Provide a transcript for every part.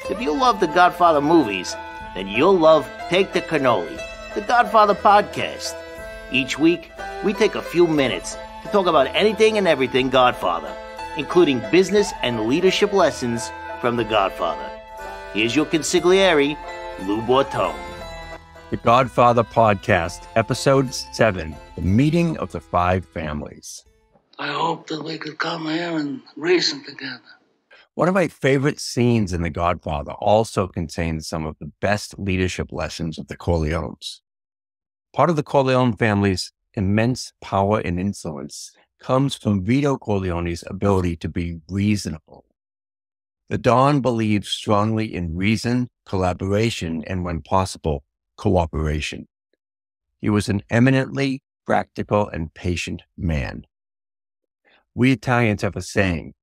If you love the Godfather movies, then you'll love Take the Cannoli, the Godfather podcast. Each week, we take a few minutes to talk about anything and everything Godfather, including business and leadership lessons from the Godfather. Here's your consigliere, Lou Bortone. The Godfather Podcast, Episode 7, The Meeting of the Five Families. I hope that we could come here and reason together. One of my favorite scenes in The Godfather also contains some of the best leadership lessons of the Corleones. Part of the Corleone family's immense power and influence comes from Vito Corleone's ability to be reasonable. The Don believes strongly in reason, collaboration, and when possible, cooperation. He was an eminently practical and patient man. We Italians have a saying,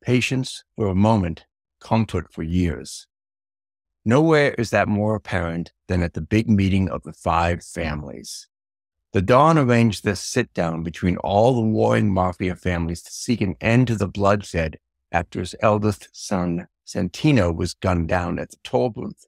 patience for a moment, comfort for years. Nowhere is that more apparent than at the big meeting of the five families. The Don arranged this sit-down between all the warring Mafia families to seek an end to the bloodshed after his eldest son, Santino, was gunned down at the toll booth.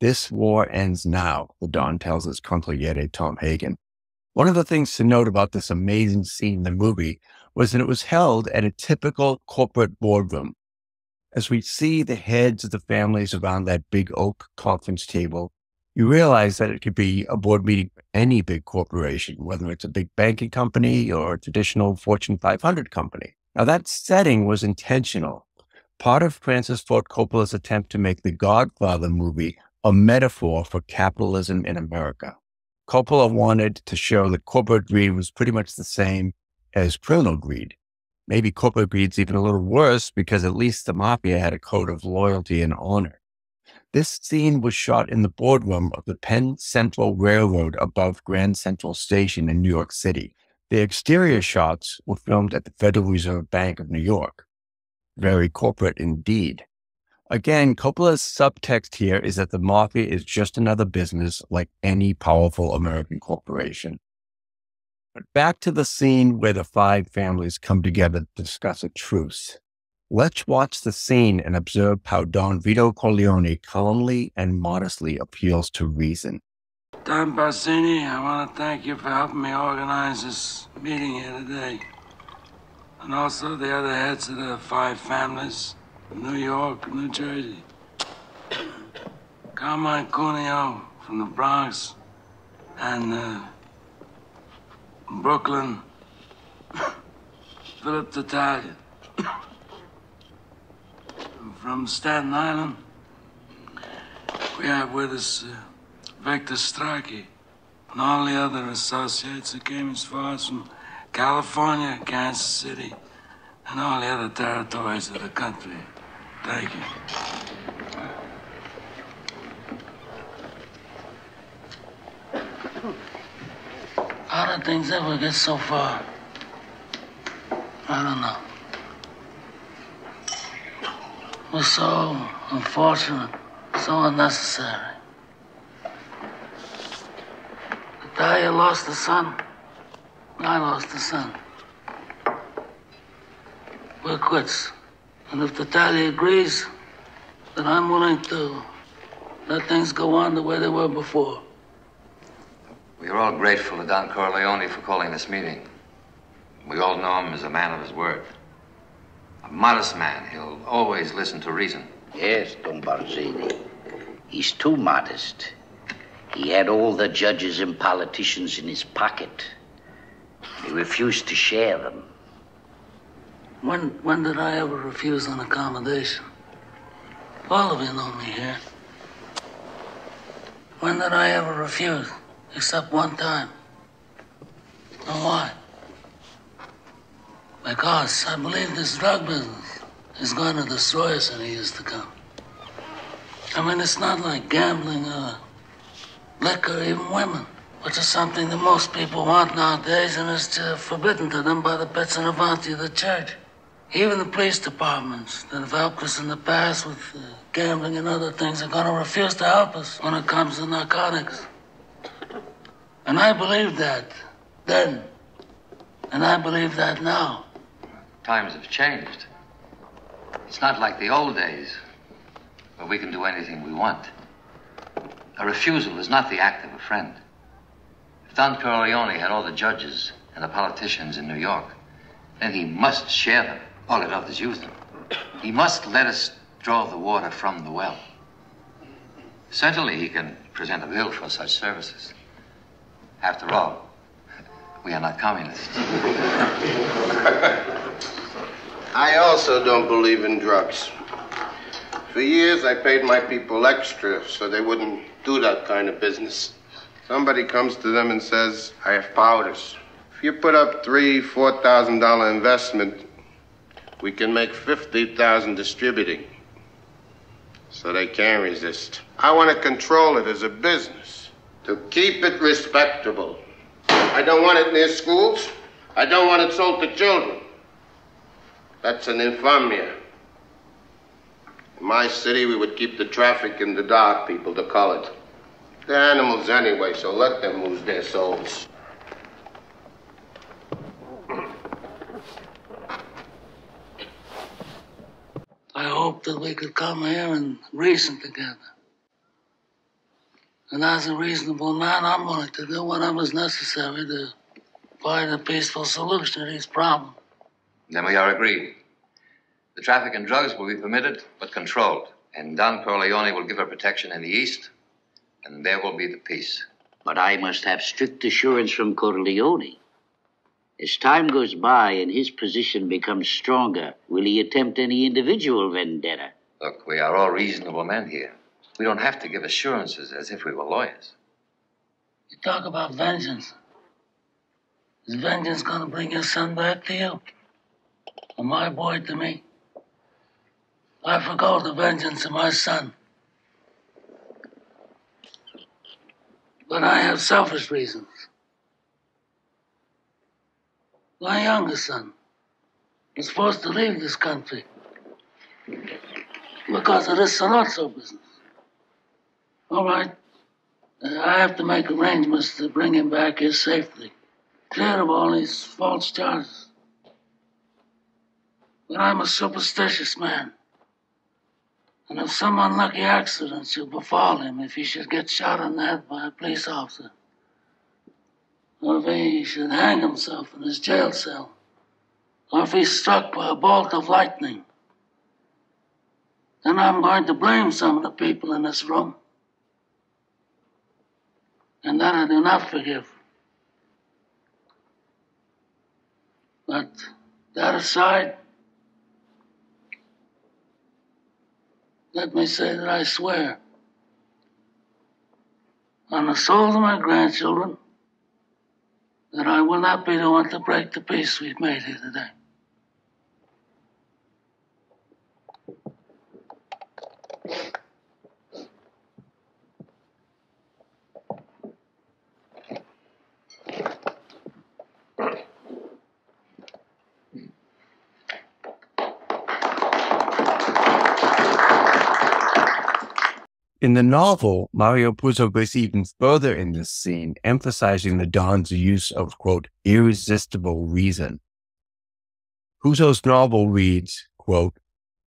This war ends now, the Don tells his consigliere Tom Hagen. One of the things to note about this amazing scene in the movie was that it was held at a typical corporate boardroom. As we see the heads of the families around that big oak conference table, you realize that it could be a board meeting for any big corporation, whether it's a big banking company or a traditional Fortune 500 company. Now that setting was intentional. Part of Francis Ford Coppola's attempt to make the Godfather movie a metaphor for capitalism in America. Coppola wanted to show that corporate greed was pretty much the same as criminal greed. Maybe corporate greed's even a little worse because at least the Mafia had a code of loyalty and honor. This scene was shot in the boardroom of the Penn Central Railroad above Grand Central Station in New York City. The exterior shots were filmed at the Federal Reserve Bank of New York. Very corporate indeed. Again, Coppola's subtext here is that the Mafia is just another business like any powerful American corporation. But back to the scene where the five families come together to discuss a truce. Let's watch the scene and observe how Don Vito Corleone calmly and modestly appeals to reason. Don Bassini, I want to thank you for helping me organize this meeting here today. And also the other heads of the five families. New York, New Jersey. Carmine Cuneo from the Bronx and Brooklyn. Philip Tattaglia from Staten Island. We have with us Victor Strachey and all the other associates that came as far as from California, Kansas City, and all the other territories of the country. Thank you. How did things ever get so far? I don't know. It was so unfortunate, so unnecessary. Natalia lost a son. I lost a son. We're quits. And if Natalia agrees, then I'm willing to let things go on the way they were before. We are all grateful to Don Corleone for calling this meeting. We all know him as a man of his word. A modest man. He'll always listen to reason. Yes, Don Barzini. He's too modest. He had all the judges and politicians in his pocket. He refused to share them. When did I ever refuse an accommodation? All of you know me here. When did I ever refuse? Except one time. And why? Because I believe this drug business is going to destroy us in the years to come. I mean, it's not like gambling or liquor, even women, which is something that most people want nowadays and is forbidden to them by the bits and avanti of the church. Even the police departments that have helped us in the past with gambling and other things are going to refuse to help us when it comes to narcotics. And I believed that then, and I believe that now. Times have changed. It's not like the old days where we can do anything we want. A refusal is not the act of a friend. If Don Corleone had all the judges and the politicians in New York, then he must share them. All it does is use them. He must let us draw the water from the well. Certainly he can present a bill for such services. After all, we are not communists. I also don't believe in drugs. For years, I paid my people extra so they wouldn't do that kind of business. Somebody comes to them and says, I have powders. If you put up $3,000, $4,000 investment, we can make $50,000 distributing. So they can't resist. I want to control it as a business, to keep it respectable. I don't want it near schools. I don't want it sold to children. That's an infamia. In my city, we would keep the traffic in the dark, people, the colored. They're animals anyway, so let them lose their souls. I hope that we could come here and reason together. And as a reasonable man, I'm willing to do whatever's necessary to find a peaceful solution to these problems. Then we are agreed. The traffic in drugs will be permitted, but controlled. And Don Corleone will give her protection in the East, and there will be the peace. But I must have strict assurance from Corleone. As time goes by and his position becomes stronger, will he attempt any individual vendetta? Look, we are all reasonable men here. We don't have to give assurances as if we were lawyers. You talk about vengeance. Is vengeance going to bring your son back to you? Or my boy to me? I forgo the vengeance of my son. But I have selfish reasons. My youngest son is forced to leave this country because of this Salazzo business. All right, I have to make arrangements to bring him back here safely, clear of all these false charges. But I'm a superstitious man. And if some unlucky accident should befall him, if he should get shot in the head by a police officer, or if he should hang himself in his jail cell, or if he's struck by a bolt of lightning, then I'm going to blame some of the people in this room. And that I do not forgive. But that aside, let me say that I swear on the souls of my grandchildren that I will not be the one to break the peace we've made here today. In the novel, Mario Puzo goes even further in this scene, emphasizing the Don's use of, quote, irresistible reason. Puzo's novel reads, quote,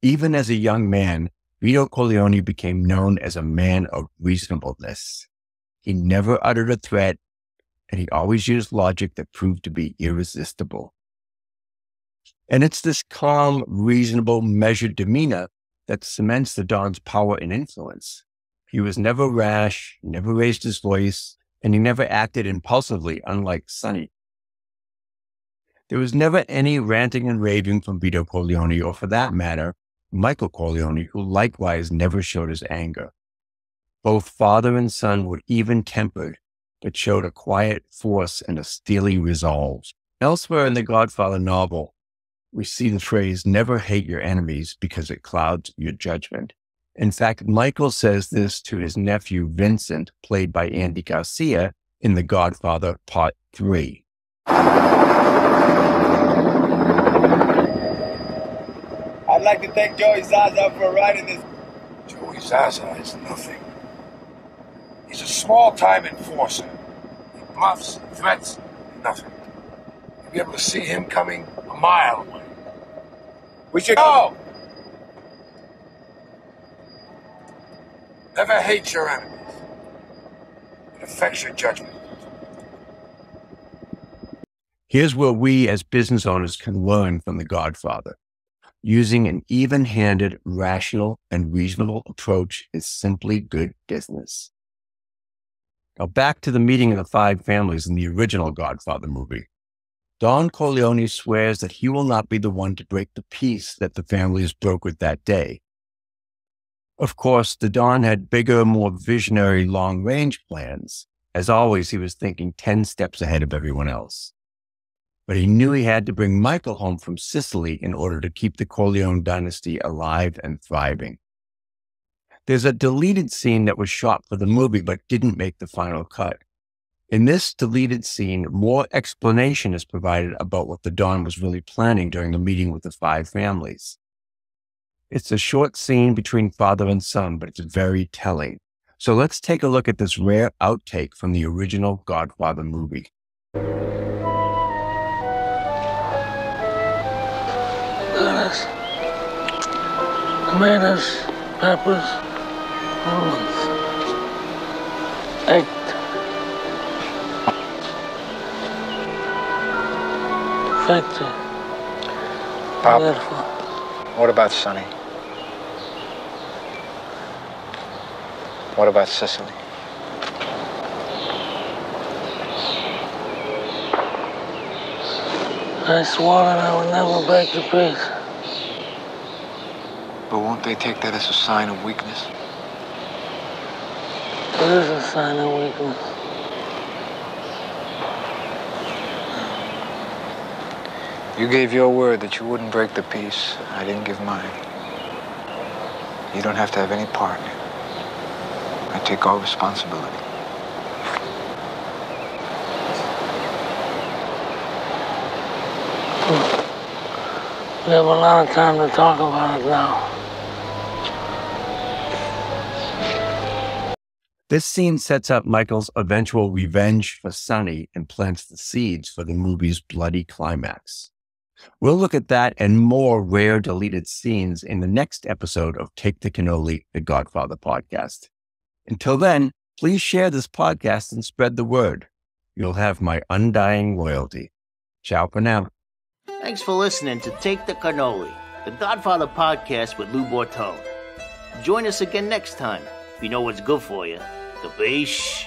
even as a young man, Vito Corleone became known as a man of reasonableness. He never uttered a threat, and he always used logic that proved to be irresistible. And it's this calm, reasonable, measured demeanor that cements the Don's power and influence. He was never rash, never raised his voice, and he never acted impulsively, unlike Sonny. There was never any ranting and raving from Vito Corleone, or for that matter, Michael Corleone, who likewise never showed his anger. Both father and son were even-tempered, but showed a quiet force and a steely resolve. Elsewhere in the Godfather novel, we see the phrase, never hate your enemies because it clouds your judgment. In fact, Michael says this to his nephew Vincent, played by Andy Garcia, in The Godfather Part 3. I'd like to take Joey Zaza for a ride in this. Joey Zaza is nothing. He's a small-time enforcer. He bluffs, threats, nothing. You'll be able to see him coming a mile away. We should go! Never hate your enemies. It affects your judgment. Here's where we as business owners can learn from The Godfather. Using an even-handed, rational, and reasonable approach is simply good business. Now back to the meeting of the five families in the original Godfather movie. Don Corleone swears that he will not be the one to break the peace that the families brokered that day. Of course, the Don had bigger, more visionary long-range plans. As always, he was thinking 10 steps ahead of everyone else. But he knew he had to bring Michael home from Sicily in order to keep the Corleone dynasty alive and thriving. There's a deleted scene that was shot for the movie but didn't make the final cut. In this deleted scene, more explanation is provided about what the Don was really planning during the meeting with the five families. It's a short scene between father and son, but it's very telling. So let's take a look at this rare outtake from the original Godfather movie. Lettuce, tomatoes, peppers, onions, egg. Perfecto. Pop, Beautiful. what about Sonny? What about Sicily? I swore that I would never break the peace. But won't they take that as a sign of weakness? It is a sign of weakness. You gave your word that you wouldn't break the peace. I didn't give mine. You don't have to have any part in it. I take all responsibility. We have a lot of time to talk about it now. This scene sets up Michael's eventual revenge for Sonny and plants the seeds for the movie's bloody climax. We'll look at that and more rare deleted scenes in the next episode of Take the Cannoli, the Godfather podcast. Until then, please share this podcast and spread the word. You'll have my undying loyalty. Ciao for now. Thanks for listening to Take the Cannoli, the Godfather podcast with Lou Bortone. Join us again next time if you know what's good for you. Capiche?